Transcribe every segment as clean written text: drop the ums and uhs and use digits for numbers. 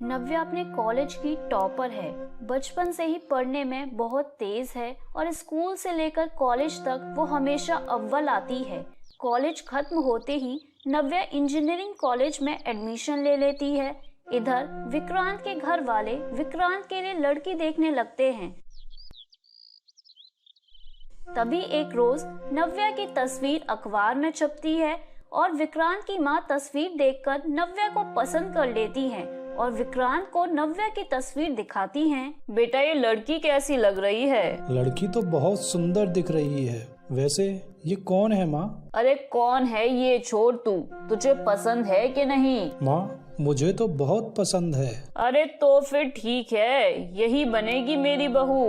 नव्या अपने कॉलेज की टॉपर है। बचपन से ही पढ़ने में बहुत तेज है और स्कूल से लेकर कॉलेज तक वो हमेशा अव्वल आती है। कॉलेज खत्म होते ही नव्या इंजीनियरिंग कॉलेज में एडमिशन ले लेती है। इधर विक्रांत के घर वाले विक्रांत के लिए लड़की देखने लगते हैं। तभी एक रोज नव्या की तस्वीर अखबार में छपती है और विक्रांत की माँ तस्वीर देखकर नव्या को पसंद कर लेती है और विक्रांत को नव्या की तस्वीर दिखाती हैं। बेटा, ये लड़की कैसी लग रही है? लड़की तो बहुत सुंदर दिख रही है। वैसे ये कौन है माँ? अरे कौन है ये छोड़, तुझे पसंद है कि नहीं? माँ, मुझे तो बहुत पसंद है। अरे तो फिर ठीक है, यही बनेगी मेरी बहू।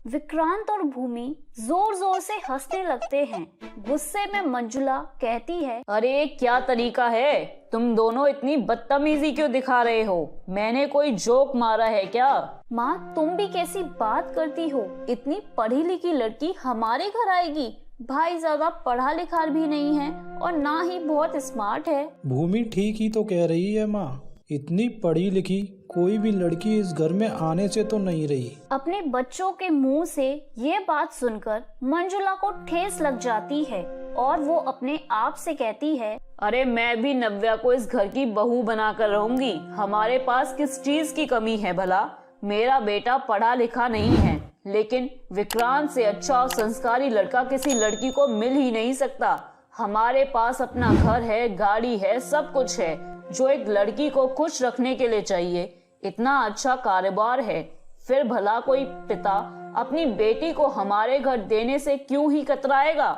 विक्रांत और भूमि जोर जोर से हंसने लगते हैं। गुस्से में मंजुला कहती है, अरे क्या तरीका है, तुम दोनों इतनी बदतमीजी क्यों दिखा रहे हो? मैंने कोई जोक मारा है क्या? माँ, तुम भी कैसी बात करती हो? इतनी पढ़ी लिखी लड़की हमारे घर आएगी? भाई ज्यादा पढ़ा लिखा भी नहीं है और ना ही बहुत स्मार्ट है। भूमि ठीक ही तो कह रही है माँ। इतनी पढ़ी लिखी कोई भी लड़की इस घर में आने से तो नहीं रही। अपने बच्चों के मुंह से ये बात सुनकर मंजुला को ठेस लग जाती है और वो अपने आप से कहती है, अरे मैं भी नव्या को इस घर की बहू बनाकर रहूंगी। हमारे पास किस चीज की कमी है भला? मेरा बेटा पढ़ा लिखा नहीं है, लेकिन विक्रांत से अच्छा और संस्कारी लड़का किसी लड़की को मिल ही नहीं सकता। हमारे पास अपना घर है, गाड़ी है, सब कुछ है जो एक लड़की को खुश रखने के लिए चाहिए। इतना अच्छा कारोबार है, फिर भला कोई पिता अपनी बेटी को हमारे घर देने से क्यों ही कतराएगा?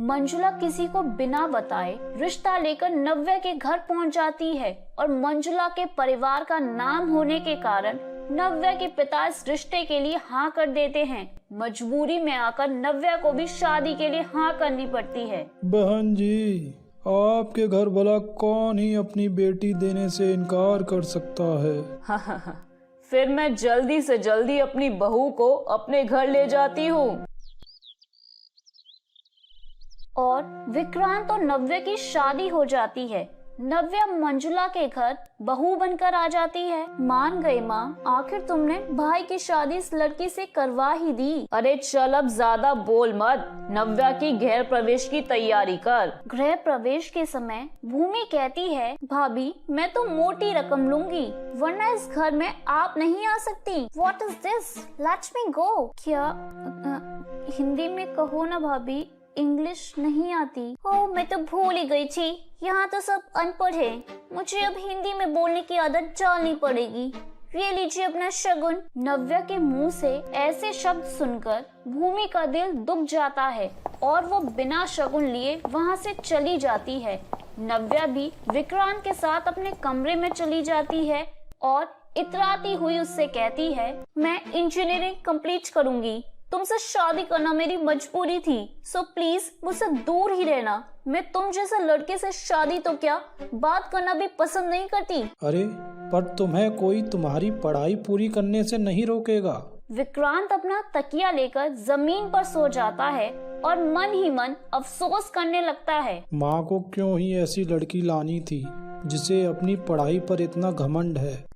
मंजुला किसी को बिना बताए रिश्ता लेकर नव्या के घर पहुंच जाती है और मंजुला के परिवार का नाम होने के कारण नव्या के पिता इस रिश्ते के लिए हाँ कर देते हैं। मजबूरी में आकर नव्या को भी शादी के लिए हाँ करनी पड़ती है। बहन जी, आपके घर भला कौन ही अपनी बेटी देने से इनकार कर सकता है? फिर मैं जल्दी से जल्दी अपनी बहू को अपने घर ले जाती हूँ। और विक्रांत और नव्या की शादी हो जाती है। नव्या मंजुला के घर बहू बनकर आ जाती है। मान गई माँ, आखिर तुमने भाई की शादी इस लड़की से करवा ही दी। अरे चल अब ज्यादा बोल मत, नव्या की गृह प्रवेश की तैयारी कर। गृह प्रवेश के समय भूमि कहती है, भाभी मैं तो मोटी रकम लूंगी वरना इस घर में आप नहीं आ सकती। What is this? Let me go। क्या हिंदी में कहो ना भाभी, इंग्लिश नहीं आती। ओह, मैं तो भूल ही गई थी, यहाँ तो सब अनपढ़ है। मुझे अब हिंदी में बोलने की आदत डालनी पड़ेगी। ये लीजिए अपना शगुन। नव्या के मुंह से ऐसे शब्द सुनकर भूमि का दिल दुख जाता है और वो बिना शगुन लिए वहाँ से चली जाती है। नव्या भी विक्रांत के साथ अपने कमरे में चली जाती है और इतराती हुई उससे कहती है, मैं इंजीनियरिंग कंप्लीट करूंगी। तुमसे शादी करना मेरी मजबूरी थी, सो प्लीज मुझसे दूर ही रहना। मैं तुम जैसे लड़के से शादी तो क्या, बात करना भी पसंद नहीं करती। अरे पर तुम्हें कोई तुम्हारी पढ़ाई पूरी करने से नहीं रोकेगा। विक्रांत अपना तकिया लेकर जमीन पर सो जाता है और मन ही मन अफसोस करने लगता है। माँ को क्यों ही ऐसी लड़की लानी थी जिसे अपनी पढ़ाई पर इतना घमंड है।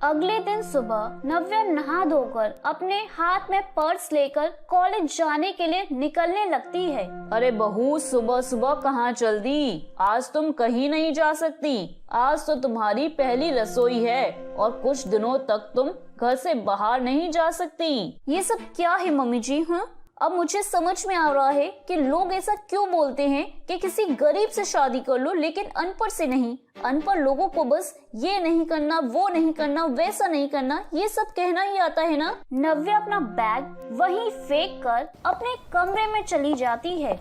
अगले दिन सुबह नव्या नहा धोकर अपने हाथ में पर्स लेकर कॉलेज जाने के लिए निकलने लगती है। अरे बहू, सुबह सुबह कहाँ चल दी? आज तुम कहीं नहीं जा सकती। आज तो तुम्हारी पहली रसोई है और कुछ दिनों तक तुम घर से बाहर नहीं जा सकती। ये सब क्या है मम्मी जी? हाँ, अब मुझे समझ में आ रहा है कि लोग ऐसा क्यों बोलते हैं कि किसी गरीब से शादी कर लो लेकिन अनपढ़ से नहीं। अनपढ़ लोगों को बस ये नहीं करना, वो नहीं करना, वैसा नहीं करना, ये सब कहना ही आता है ना। नव्या अपना बैग वहीं फेंक कर अपने कमरे में चली जाती है।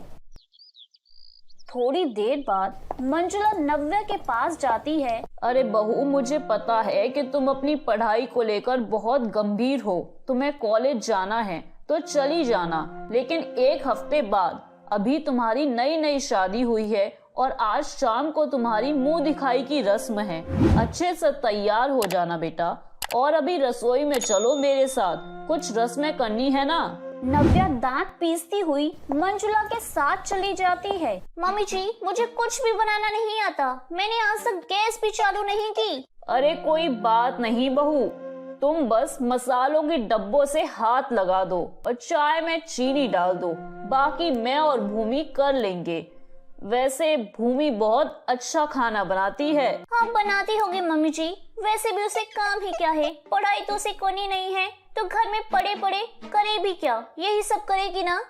थोड़ी देर बाद मंजुला नव्या के पास जाती है। अरे बहू, मुझे पता है कि तुम अपनी पढ़ाई को लेकर बहुत गंभीर हो। तुम्हें कॉलेज जाना है तो चली जाना, लेकिन एक हफ्ते बाद, अभी तुम्हारी नई नई शादी हुई है और आज शाम को तुम्हारी मुंह दिखाई की रस्म है। अच्छे से तैयार हो जाना बेटा और अभी रसोई में चलो मेरे साथ, कुछ रस्में करनी है ना। नव्या दांत पीसती हुई मंजुला के साथ चली जाती है। मम्मी जी, मुझे कुछ भी बनाना नहीं आता, मैंने आज तक गैस भी चालू नहीं की। अरे कोई बात नहीं बहू, तुम बस मसालों के डब्बों से हाथ लगा दो और चाय में चीनी डाल दो, बाकी मैं और भूमि कर लेंगे। वैसे भूमि बहुत अच्छा खाना बनाती है। हाँ, बनाती होगी मम्मी जी, वैसे भी उसे काम ही क्या है, पढ़ाई तो उसे करनी नहीं है, तो घर में पड़े पड़े करे भी क्या, यही सब करेगी ना।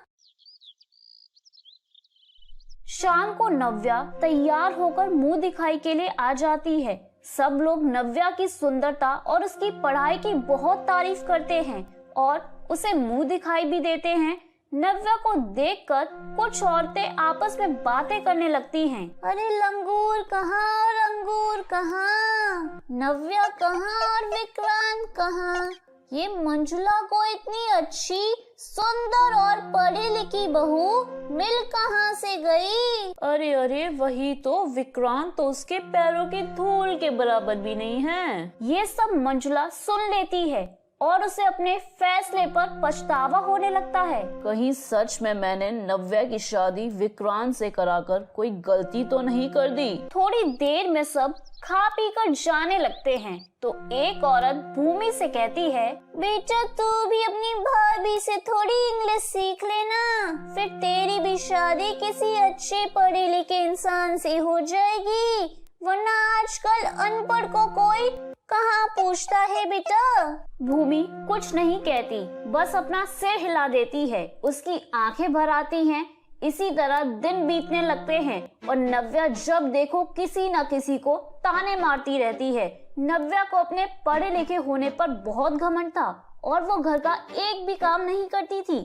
शाम को नव्या तैयार होकर मुंह दिखाई के लिए आ जाती है। सब लोग नव्या की सुंदरता और उसकी पढ़ाई की बहुत तारीफ करते हैं और उसे मुंह दिखाई भी देते हैं। नव्या को देखकर कुछ औरतें आपस में बातें करने लगती हैं। अरे लंगूर कहाँ, लंगूर कहाँ, नव्या कहाँ और विक्रांत कहाँ, ये मंजुला को इतनी अच्छी, सुंदर और पढ़ी लिखी बहू मिल कहाँ से गई। अरे अरे वही तो, विक्रांत तो उसके पैरों की धूल के बराबर भी नहीं है। ये सब मंजुला सुन लेती है और उसे अपने फैसले पर पछतावा होने लगता है। कहीं सच में मैंने नव्या की शादी विक्रांत से कराकर कोई गलती तो नहीं कर दी। थोड़ी देर में सब खा पी कर जाने लगते हैं तो एक औरत भूमि से कहती है, बेटा तू भी अपनी भाभी से थोड़ी इंग्लिश सीख लेना, फिर तेरी भी शादी किसी अच्छे पढ़े लिखे इंसान से हो जाएगी, वरना आजकल अनपढ़ को कोई कहाँ पूछता है बेटा। भूमि कुछ नहीं कहती, बस अपना सिर हिला देती है। उसकी आंखें भर आती हैं। इसी तरह दिन बीतने लगते हैं और नव्या जब देखो किसी न किसी को ताने मारती रहती है। नव्या को अपने पढ़े लिखे होने पर बहुत घमंड था और वो घर का एक भी काम नहीं करती थी।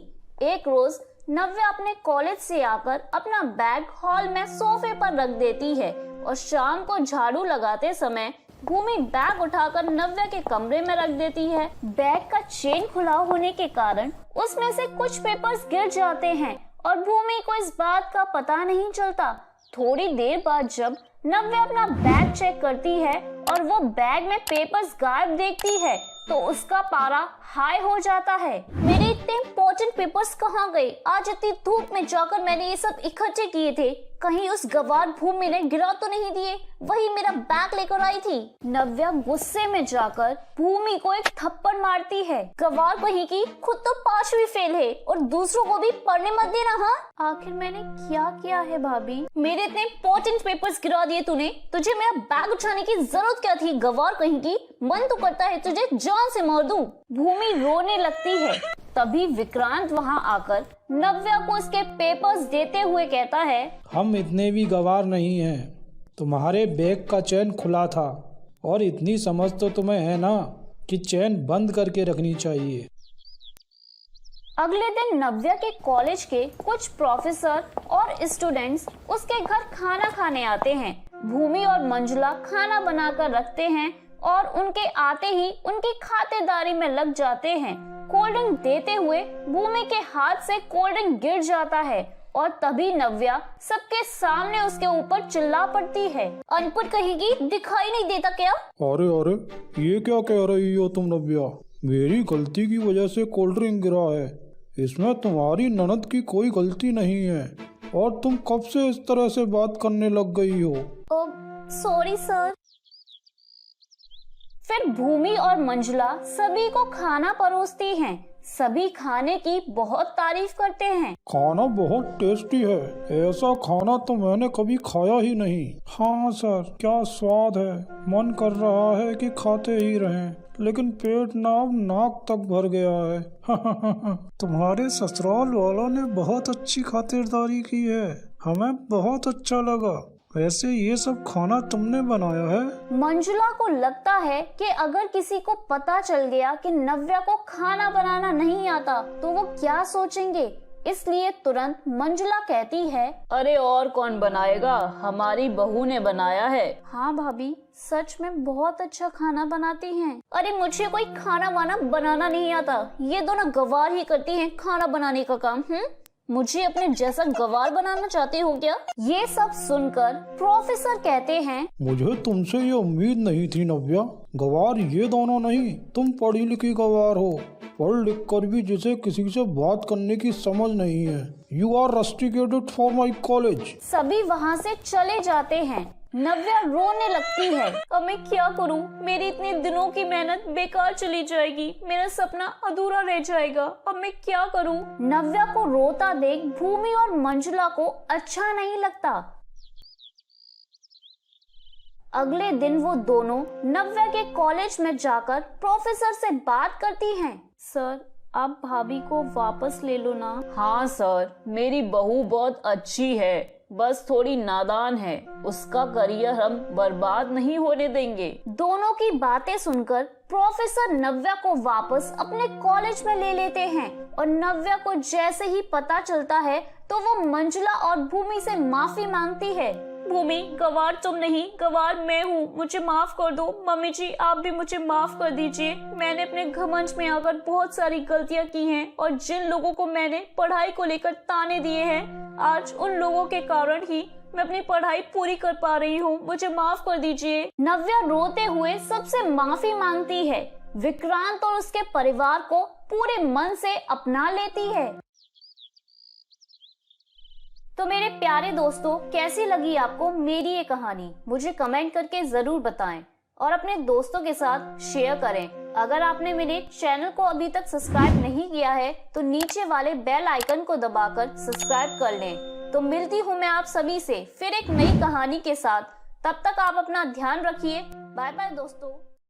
एक रोज नव्या अपने कॉलेज से आकर अपना बैग हॉल में सोफे पर रख देती है और शाम को झाड़ू लगाते समय भूमि बैग उठाकर नव्या के कमरे में रख देती है। बैग का चेन खुला होने के कारण उसमें से कुछ पेपर्स गिर जाते हैं और भूमि को इस बात का पता नहीं चलता। थोड़ी देर बाद जब नव्या अपना बैग चेक करती है और वो बैग में पेपर्स गायब देखती है तो उसका पारा हाई हो जाता है। मेरे इतने इम्पोर्टेंट पेपर्स कहाँ गए? आज इतनी धूप में जाकर मैंने ये सब इकट्ठे किए थे, कहीं उस गवार भूमि ने गिरा तो नहीं दिए, वही मेरा बैग लेकर आई थी। नव्या गुस्से में जाकर भूमि को एक थप्पड़ मारती है। गवार कहीं की, खुद तो 5वीं फेल है और दूसरों को भी पढ़ने मत देना। हाँ, आखिर मैंने क्या किया है भाभी? मेरे इतने इम्पोर्टेंट पेपर्स गिरा दिए तूने, तुझे मेरा बैग उठाने की जरूरत क्या थी? गवार कहीं की, मन तो करता है तुझे जान से मार दूं। भूमि रोने लगती है। तभी विक्रांत वहां आकर नव्या को उसके पेपर्स देते हुए कहता है, हम इतने भी गवार नहीं हैं, तुम्हारे बैग का चेन खुला था और इतनी समझ तो तुम्हें है ना कि चेन बंद करके रखनी चाहिए। अगले दिन नव्या के कॉलेज के कुछ प्रोफेसर और स्टूडेंट्स उसके घर खाना खाने आते हैं। भूमि और मंजुला खाना बनाकर रखते हैं और उनके आते ही उनकी खातिरदारी में लग जाते हैं। कोल्ड ड्रिंक देते हुए भूमि के हाथ से कोल्ड ड्रिंक गिर जाता है और तभी नव्या सबके सामने उसके ऊपर चिल्ला पड़ती है, अनपढ़ कहेगी, दिखाई नहीं देता क्या? अरे अरे, ये क्या कह रही हो तुम नव्या? मेरी गलती की वजह से कोल्ड ड्रिंक गिरा है, इसमें तुम्हारी ननद की कोई गलती नहीं है और तुम कब से इस तरह से बात करने लग गई हो? Sorry sir. फिर भूमि और मंजुला सभी को खाना परोसती हैं। सभी खाने की बहुत तारीफ करते हैं। खाना बहुत टेस्टी है, ऐसा खाना तो मैंने कभी खाया ही नहीं। हाँ सर, क्या स्वाद है, मन कर रहा है कि खाते ही रहें, लेकिन पेट नाक तक भर गया है। तुम्हारे ससुराल वालों ने बहुत अच्छी खातिरदारी की है, हमें बहुत अच्छा लगा। वैसे ये सब खाना तुमने बनाया है? मंजुला को लगता है कि अगर किसी को पता चल गया कि नव्या को खाना बनाना नहीं आता तो वो क्या सोचेंगे, इसलिए तुरंत मंजुला कहती है, अरे और कौन बनाएगा, हमारी बहू ने बनाया है। हाँ भाभी, सच में बहुत अच्छा खाना बनाती हैं। अरे मुझे कोई खाना वाना बनाना नहीं आता, ये दोनों गवार ही करती हैं खाना बनाने का काम। मुझे अपने जैसा गवार बनाना चाहते हो क्या? ये सब सुनकर प्रोफेसर कहते हैं, मुझे तुमसे ये उम्मीद नहीं थी नव्या। गवार ये दोनों नहीं, तुम पढ़ी लिखी गवार हो, पढ़ लिख कर भी जिसे किसी से बात करने की समझ नहीं है। You are rusticated for my college. सभी वहाँ से चले जाते हैं। नव्या रोने लगती है। अब मैं क्या करूं? मेरी इतने दिनों की मेहनत बेकार चली जाएगी, मेरा सपना अधूरा रह जाएगा। अब मैं क्या करूं? नव्या को रोता देख भूमि और मंजुला को अच्छा नहीं लगता। अगले दिन वो दोनों नव्या के कॉलेज में जाकर प्रोफेसर से बात करती हैं। सर, आप भाभी को वापस ले लो ना। हाँ सर, मेरी बहू बहुत अच्छी है, बस थोड़ी नादान है। उसका करियर हम बर्बाद नहीं होने देंगे। दोनों की बातें सुनकर प्रोफेसर नव्या को वापस अपने कॉलेज में ले लेते हैं और नव्या को जैसे ही पता चलता है तो वो मंजुला और भूमि से माफी मांगती है। भूमि, गवार तुम नहीं, गवार मैं हूँ, मुझे माफ कर दो। मम्मी जी, आप भी मुझे माफ कर दीजिए। मैंने अपने घमंड में आकर बहुत सारी गलतियाँ की हैं और जिन लोगों को मैंने पढ़ाई को लेकर ताने दिए हैं, आज उन लोगों के कारण ही मैं अपनी पढ़ाई पूरी कर पा रही हूँ। मुझे माफ कर दीजिए। नव्या रोते हुए सबसे माफी मांगती है। विक्रांत और उसके परिवार को पूरे मन से अपना लेती है। तो मेरे प्यारे दोस्तों, कैसी लगी आपको मेरी ये कहानी? मुझे कमेंट करके जरूर बताएं और अपने दोस्तों के साथ शेयर करें। अगर आपने मेरे चैनल को अभी तक सब्सक्राइब नहीं किया है तो नीचे वाले बेल आइकन को दबाकर सब्सक्राइब कर लें। तो मिलती हूँ मैं आप सभी से फिर एक नई कहानी के साथ। तब तक आप अपना ध्यान रखिए। बाय बाय दोस्तों।